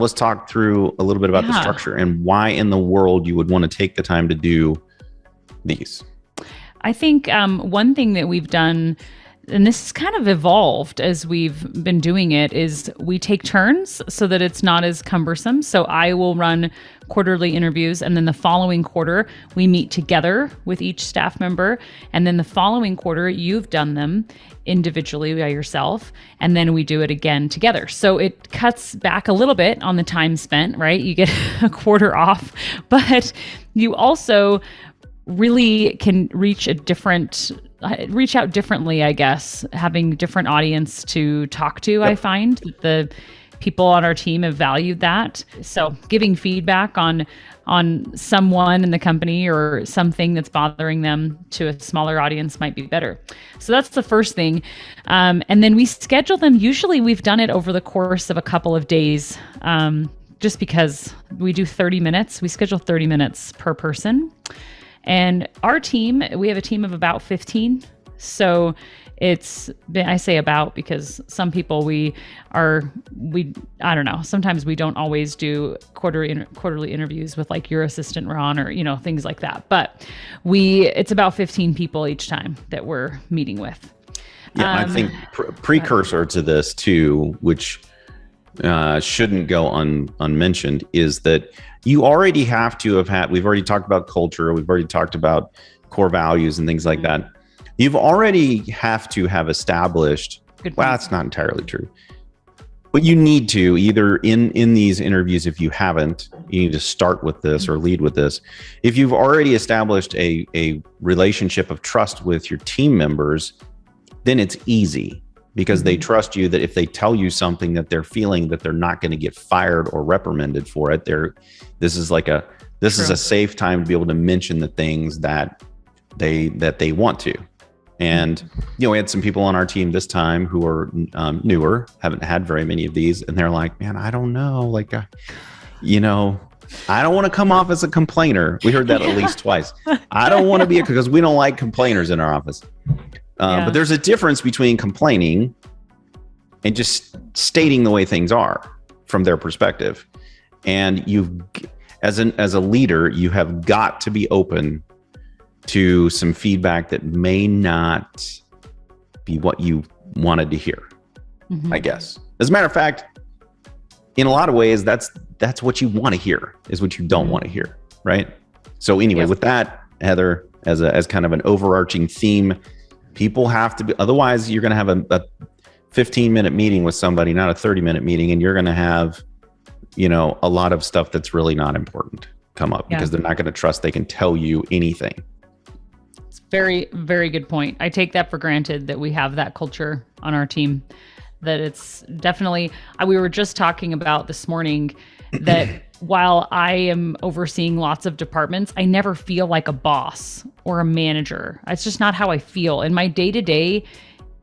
Let's talk through a little bit about the structure and why in the world you would want to take the time to do these. I think one thing that we've done, and this has kind of evolved as we've been doing it, is we take turns so that it's not as cumbersome. So I will run quarterly interviews, and then the following quarter we meet together with each staff member, and then the following quarter you've done them individually by yourself, and then we do it again together. So it cuts back a little bit on the time spent, right? You get a quarter off, but you also really can reach out differently, I guess, having different audience to talk to. Yep. I find that the people on our team have valued that. So giving feedback on someone in the company or something that's bothering them to a smaller audience might be better. So that's the first thing. And then we schedule them. Usually we've done it over the course of a couple of days, just because we do 30 minutes. We schedule 30 minutes per person. And our team, we have a team of about 15. So I say about because some people I don't know, sometimes we don't always do quarterly interviews with like your assistant Ron or, things like that. But it's about 15 people each time that we're meeting with. Yeah, I think precursor to this too, which shouldn't go unmentioned, is that you already have to have we've already talked about culture, we've already talked about core values and things like that. You've already have to have established, well, that's not entirely true, but you need to either in these interviews, if you haven't, you need to start with this or lead with this. If you've already established a relationship of trust with your team members, then it's easy. Because they trust you that if they tell you something that they're feeling that they're not going to get fired or reprimanded for it, this is a safe time to be able to mention the things that they want to. And we had some people on our team this time who are newer, haven't had very many of these, and they're like, "Man, I don't know, I don't want to come off as a complainer." We heard that at least twice. I don't want to be because we don't like complainers in our office. But there's a difference between complaining and just stating the way things are from their perspective. And as a leader, you have got to be open to some feedback that may not be what you wanted to hear, I guess. As a matter of fact, in a lot of ways, that's what you want to hear is what you don't want to hear, right? So anyway, with that, Heather, as kind of an overarching theme, people have to be, otherwise you're going to have a 15-minute meeting with somebody, not a 30-minute meeting, and you're going to have, a lot of stuff that's really not important come up because they're not going to trust they can tell you anything. It's very, very good point. I take that for granted that we have that culture on our team, that it's definitely, we were just talking about this morning that while I am overseeing lots of departments, I never feel like a boss or a manager. It's just not how I feel in my day-to-day,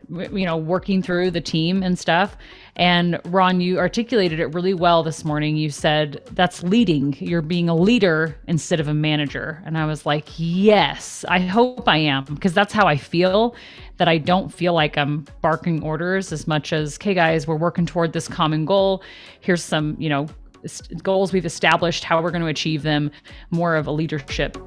working through the team and stuff. And Ron, you articulated it really well this morning. You said that's leading. You're being a leader instead of a manager. And I was like, yes, I hope I am, because that's how I feel, that I don't feel like I'm barking orders as much as, okay, guys, we're working toward this common goal. Here's some, goals we've established, how we're going to achieve them, more of a leadership